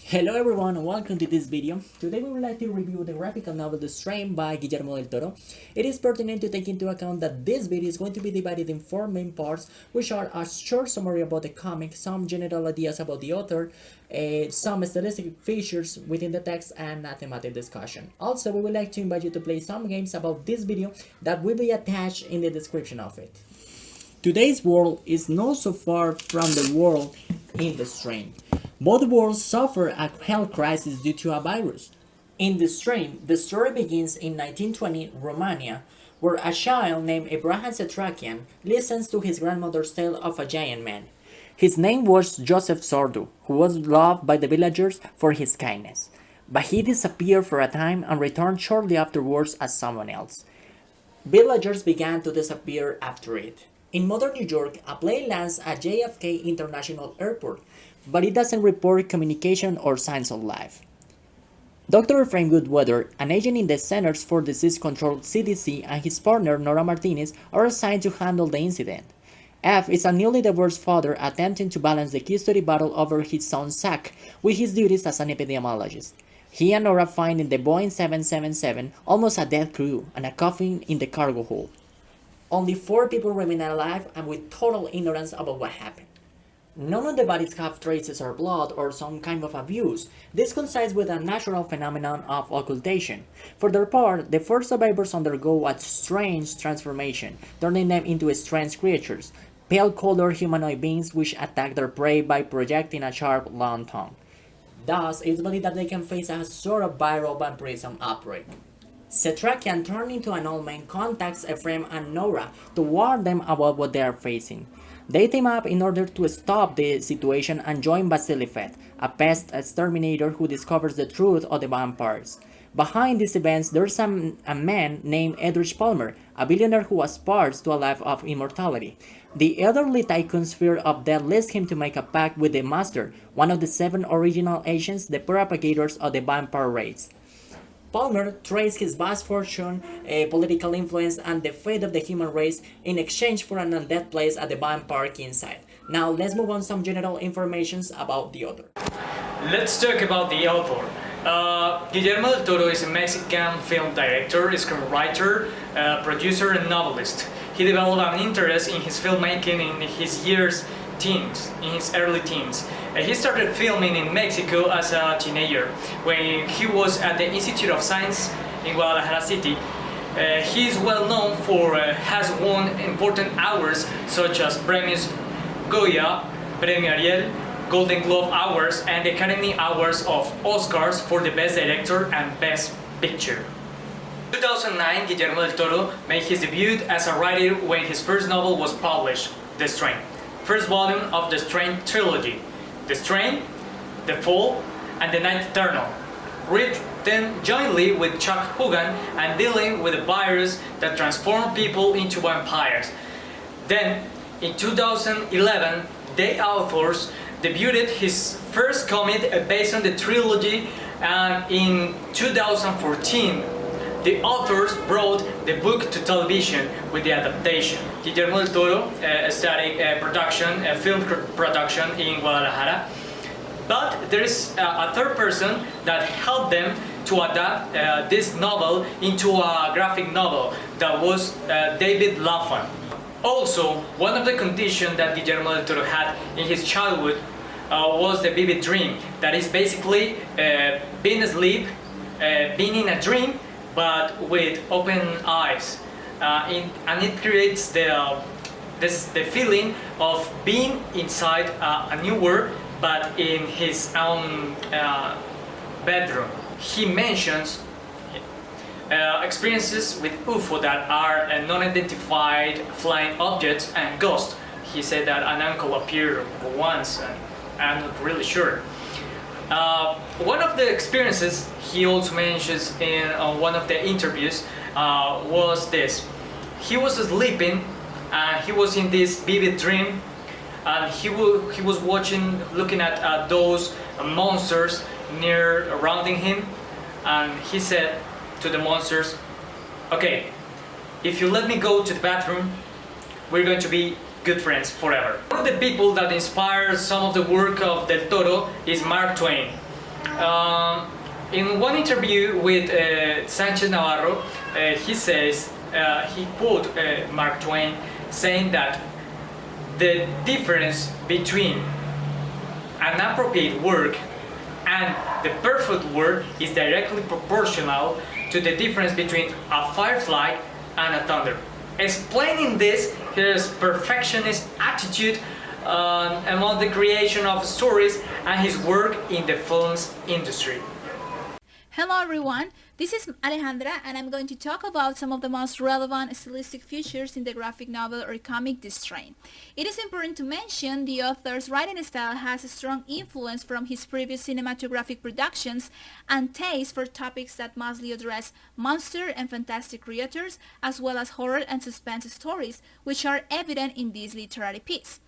Hello everyone and welcome to this video. Today we would like to review the graphical novel The Strain by Guillermo del Toro. It is pertinent to take into account that this video is going to be divided in 4 main parts, which are a short summary about the comic, some general ideas about the author, some stylistic features within the text, and a thematic discussion. Also, we would like to invite you to play some games about this video that will be attached in the description of it. Today's world is not so far from the world in The Strain. Both worlds suffer a health crisis due to a virus. In The Strain, the story begins in 1920 Romania, where a child named Abraham Setrakian listens to his grandmother's tale of a giant man. His name was Joseph Sordu, who was loved by the villagers for his kindness. But he disappeared for a time and returned shortly afterwards as someone else. Villagers began to disappear after it. In modern New York, a plane lands at JFK International Airport, but it doesn't report communication or signs of life. Dr. Efraim Goodweather, an agent in the Centers for Disease Control (CDC), and his partner Nora Martinez are assigned to handle the incident. F is a newly divorced father attempting to balance the custody battle over his son Zach with his duties as an epidemiologist. He and Nora find in the Boeing 777 almost a dead crew and a coffin in the cargo hold. Only 4 people remain alive and with total ignorance about what happened. None of the bodies have traces of blood or some kind of abuse. This coincides with a natural phenomenon of occultation. For their part, the 4 survivors undergo a strange transformation, turning them into strange creatures, pale-colored humanoid beings which attack their prey by projecting a sharp, long tongue. Thus, it is believed that they can face a sort of viral vampirism outbreak. Setrakian, turned into an old man, contacts Ephraim and Nora to warn them about what they are facing. They team up in order to stop the situation and join Basilifet, a pest exterminator who discovers the truth of the vampires. Behind these events, there's a man named Edrich Palmer, a billionaire who aspires to a life of immortality. The elderly tycoon's fear of death leads him to make a pact with the Master, one of the 7 original agents, the propagators of the vampire race. Palmer trades his vast fortune, political influence, and the fate of the human race in exchange for an undead place at the vampire king's side. Now let's move on to some general information about the author. Let's talk about the author. Guillermo del Toro is a Mexican film director, screenwriter, producer, and novelist. He developed an interest in his filmmaking in his early teens. He started filming in Mexico as a teenager when he was at the Institute of Science in Guadalajara City. He is well known for has won important awards such as Premios Goya, Premio Ariel, Golden Globe Awards, and the Academy Awards of Oscars for the Best Director and Best Picture. In 2009, Guillermo del Toro made his debut as a writer when his first novel was published, The Strain, first volume of the Strain trilogy. The Strain, The Fall, and The Night Eternal, written jointly with Chuck Hogan and dealing with a virus that transformed people into vampires. Then, in 2011, the authors debuted his first comic based on the trilogy, and in 2014, the authors brought the book to television with the adaptation. Guillermo del Toro studied film production in Guadalajara, but there is a third person that helped them to adapt this novel into a graphic novel, that was David Laffan. Also, one of the conditions that Guillermo del Toro had in his childhood was the vivid dream, that is basically being asleep, being in a dream, but with open eyes, and it creates the feeling of being inside a new world, but in his own bedroom. He mentions experiences with UFO that are non-identified flying objects and ghosts. He said that an uncle appeared once, and I'm not really sure. One of the experiences he also mentions in one of the interviews was this. He was sleeping and he was in this vivid dream, and he was looking at those monsters surrounding him, and he said to the monsters, okay, if you let me go to the bathroom, we're going to be good friends forever. One of the people that inspired some of the work of Del Toro is Mark Twain. In one interview with Sanchez Navarro, he says, he quote Mark Twain saying that the difference between an appropriate work and the perfect work is directly proportional to the difference between a firefly and a thunder. Explaining this, his perfectionist attitude among the creation of stories and his work in the films industry. Hello everyone, this is Alejandra and I'm going to talk about some of the most relevant stylistic features in the graphic novel or comic The Strain. It is important to mention the author's writing style has a strong influence from his previous cinematographic productions and taste for topics that mostly address monster and fantastic creatures as well as horror and suspense stories, which are evident in this literary piece.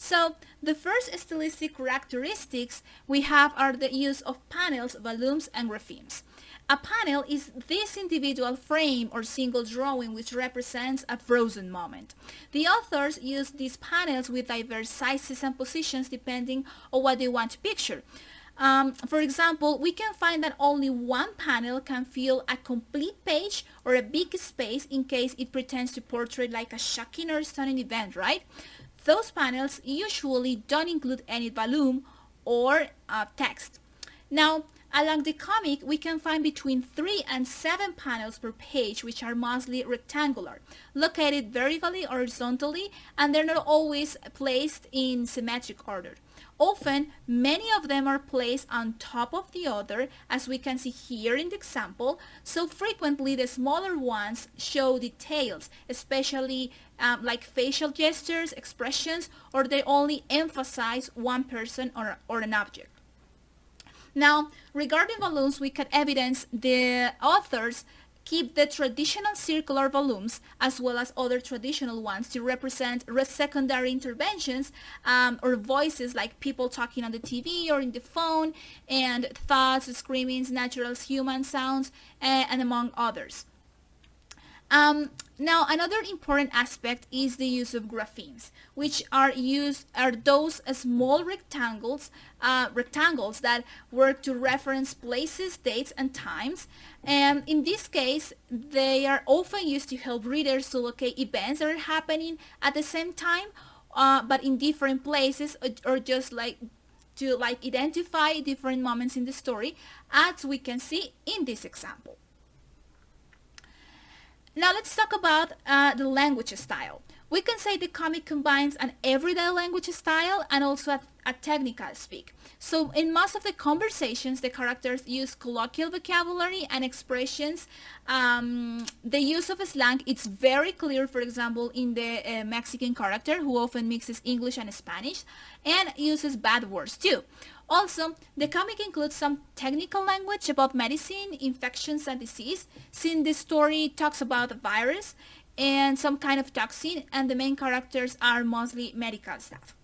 So, the first stylistic characteristics we have are the use of panels, volumes, and graphemes. A panel is this individual frame or single drawing which represents a frozen moment. The authors use these panels with diverse sizes and positions depending on what they want to picture. For example, we can find that only one panel can fill a complete page or a big space in case it pretends to portray like a shocking or stunning event, right? Those panels usually don't include any volume or text. Now, along the comic, we can find between 3 and 7 panels per page, which are mostly rectangular, located vertically or horizontally, and they're not always placed in symmetric order. Often, many of them are placed on top of the other, as we can see here in the example, so frequently the smaller ones show details, especially like facial gestures, expressions, or they only emphasize one person or an object. Now, regarding volumes, we can evidence the authors keep the traditional circular volumes as well as other traditional ones to represent secondary interventions or voices like people talking on the TV or in the phone, and thoughts, screamings, natural human sounds, and among others. Now, another important aspect is the use of graphemes, which are those small rectangles that work to reference places, dates, and times. And in this case, they are often used to help readers to locate events that are happening at the same time, but in different places, or just to identify different moments in the story, as we can see in this example. Now let's talk about the language style. We can say the comic combines an everyday language style and also a technical speak. So in most of the conversations, the characters use colloquial vocabulary and expressions. The use of slang, it's very clear, for example, in the Mexican character, who often mixes English and Spanish and uses bad words too. Also, the comic includes some technical language about medicine, infections, and disease, since the story talks about a virus and some kind of toxin, and the main characters are mostly medical staff.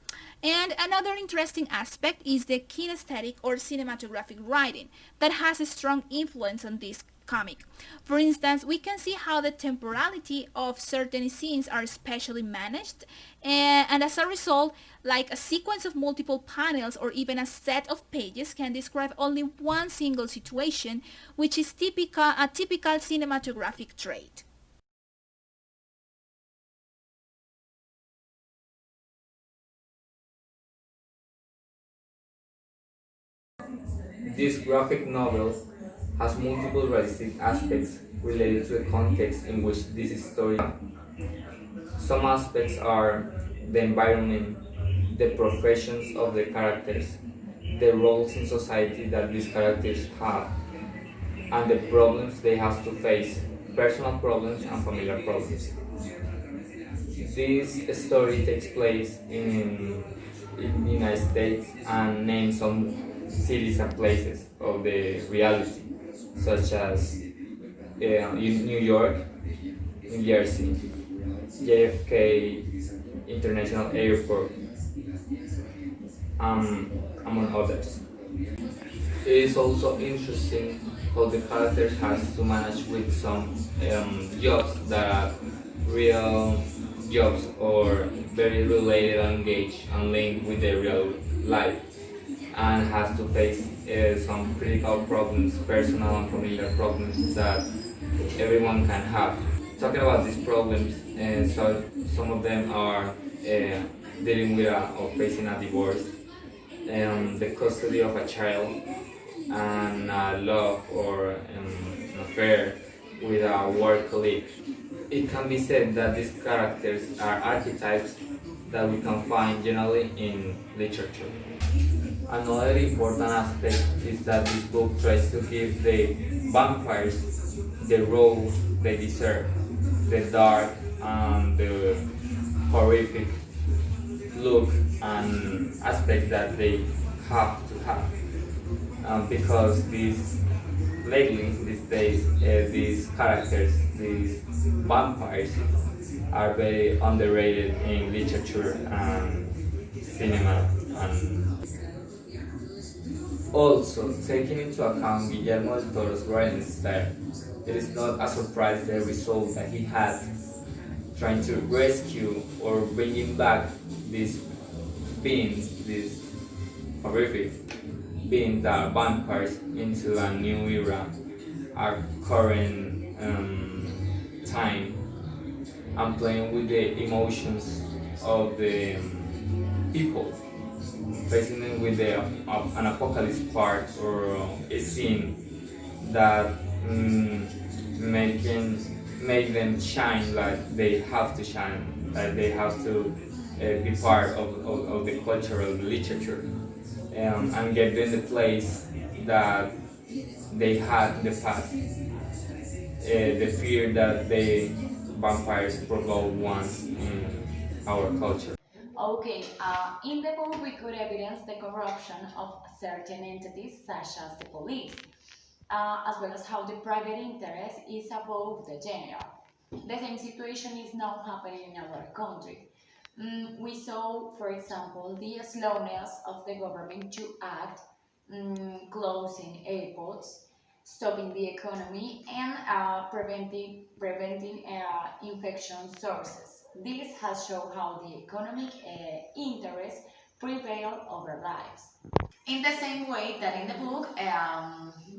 And another interesting aspect is the kinesthetic or cinematographic writing that has a strong influence on this comic. For instance, we can see how the temporality of certain scenes are specially managed, and as a result, like a sequence of multiple panels or even a set of pages can describe only one single situation, which is a typical cinematographic trait. This graphic novel has multiple realistic aspects related to the context in which this story. Some aspects are the environment, the professions of the characters, the roles in society that these characters have, and the problems they have to face, personal problems and familiar problems. This story takes place in the United States and names some cities and places of the reality, such as in New York, New Jersey, JFK International Airport, among others. It is also interesting how the character has to manage with some jobs that are real jobs or very related and engaged and linked with the real life, and has to face some critical problems, personal and familiar problems that everyone can have. Talking about these problems, so some of them are dealing with or facing a divorce, the custody of a child, and love or an affair with a work colleague. It can be said that these characters are archetypes that we can find generally in literature. Another important aspect is that this book tries to give the vampires the role they deserve, the dark and the horrific look and aspect that they have to have. Because these days, these characters, these vampires, are very underrated in literature and cinema. And also, taking into account Guillermo del Toro's writing style, it is not a surprise the result that he had trying to rescue or bringing back these beings, these horrific beings that are vampires, into a new era, our current time, and playing with the emotions of the people, facing them with an apocalypse part or a scene that make them shine like they have to shine, like they have to be part of the cultural literature, and get them the place that they had in the past, the fear that the vampires provoked once in our culture. Okay, in the book we could evidence the corruption of certain entities such as the police, as well as how the private interest is above the general. The same situation is now happening in our country. We saw, for example, the slowness of the government to act, closing airports, stopping the economy, and preventing infection sources. This has shown how the economic interests prevail over lives. In the same way that in the book,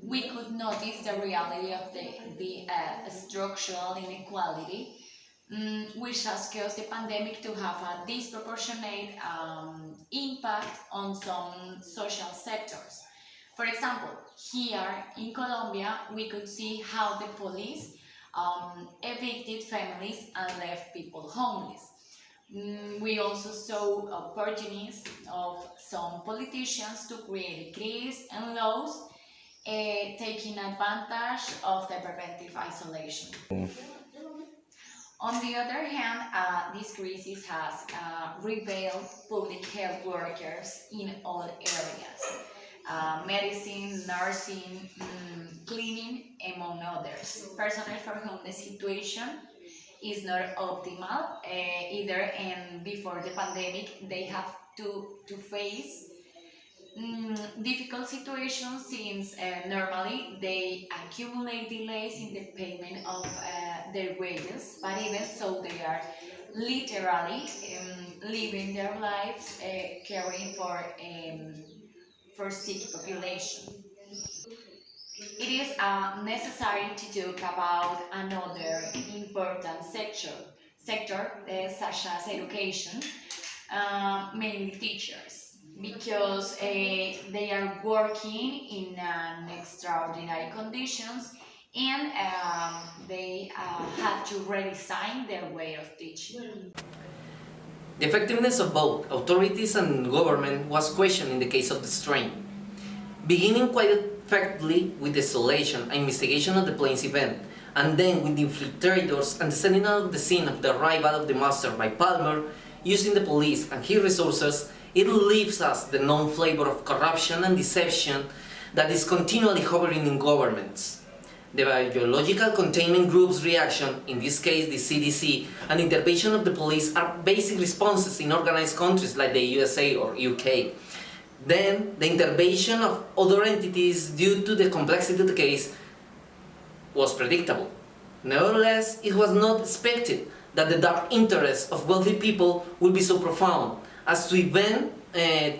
we could notice the reality of the structural inequality, which has caused the pandemic to have a disproportionate impact on some social sectors. For example, here in Colombia, we could see how the police evicted families and left people homeless. We also saw opportunities of some politicians to create decrees and laws, taking advantage of the preventive isolation. On the other hand, this crisis has revealed public health workers in all areas, medicine, nursing, cleaning, among others. Personnel for whom the situation is not optimal either, and before the pandemic they have to face difficult situations since normally they accumulate delays in the payment of their wages, but even so they are literally living their lives caring for sick population. It is necessary to talk about another important sector such as education, mainly teachers, because they are working in extraordinary conditions, and they had to redesign their way of teaching. The effectiveness of both authorities and government was questioned in the case of the strain, beginning quite effectively with the isolation and investigation of the plane's event, and then with the infiltrators and the setting out of the scene of the arrival of the monster by Palmer, using the police and his resources It leaves us the known flavor of corruption and deception that is continually hovering in governments. The biological containment group's reaction, in this case the CDC, and intervention of the police are basic responses in organized countries like the USA or UK. Then, the intervention of other entities due to the complexity of the case was predictable. Nevertheless, it was not expected that the dark interests of wealthy people would be so profound as to even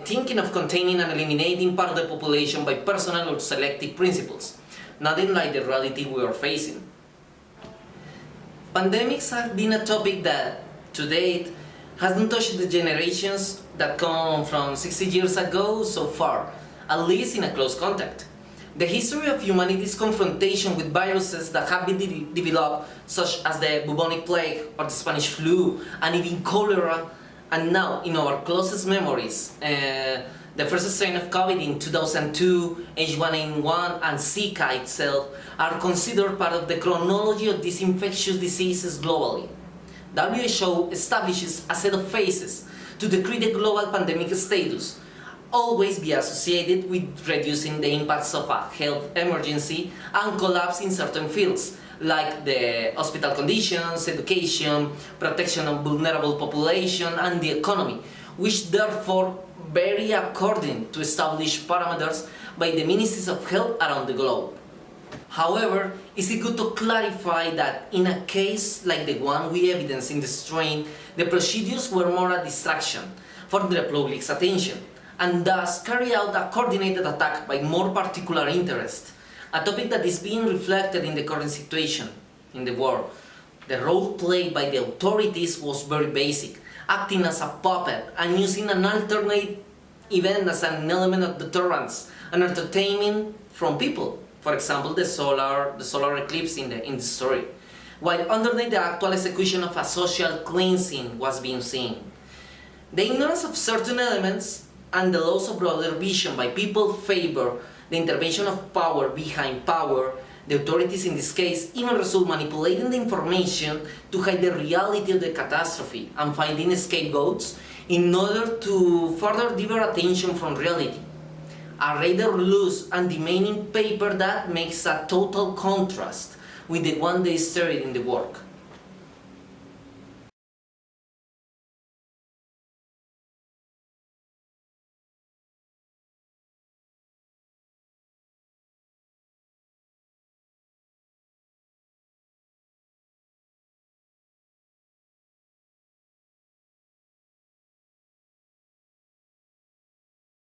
thinking of containing and eliminating part of the population by personal or selective principles. Nothing like the reality we are facing. Pandemics have been a topic that, to date, hasn't touched the generations that come from 60 years ago so far, at least in a close contact. The history of humanity's confrontation with viruses that have been developed, such as the bubonic plague or the Spanish flu, and even cholera, and now in our closest memories, the first strain of COVID in 2002, H1N1, and Zika itself are considered part of the chronology of these infectious diseases globally. WHO establishes a set of phases to decree the global pandemic status, always be associated with reducing the impacts of a health emergency and collapse in certain fields, like the hospital conditions, education, protection of vulnerable population, and the economy, which therefore vary according to established parameters by the ministries of health around the globe. However, is it good to clarify that in a case like the one we evidence in the strain, the procedures were more a distraction for the public's attention, and thus carry out a coordinated attack by more particular interest, a topic that is being reflected in the current situation in the world. The role played by the authorities was very basic, acting as a puppet and using an alternate event as an element of deterrence and entertainment from people. For example, the solar eclipse in the story, while underneath the actual execution of a social cleansing was being seen. The ignorance of certain elements and the loss of broader vision by people favor the intervention of power behind power. The authorities in this case even result manipulating the information to hide the reality of the catastrophe and finding scapegoats in order to further divert attention from reality. A rather loose and demeaning paper that makes a total contrast with the one they started in the work.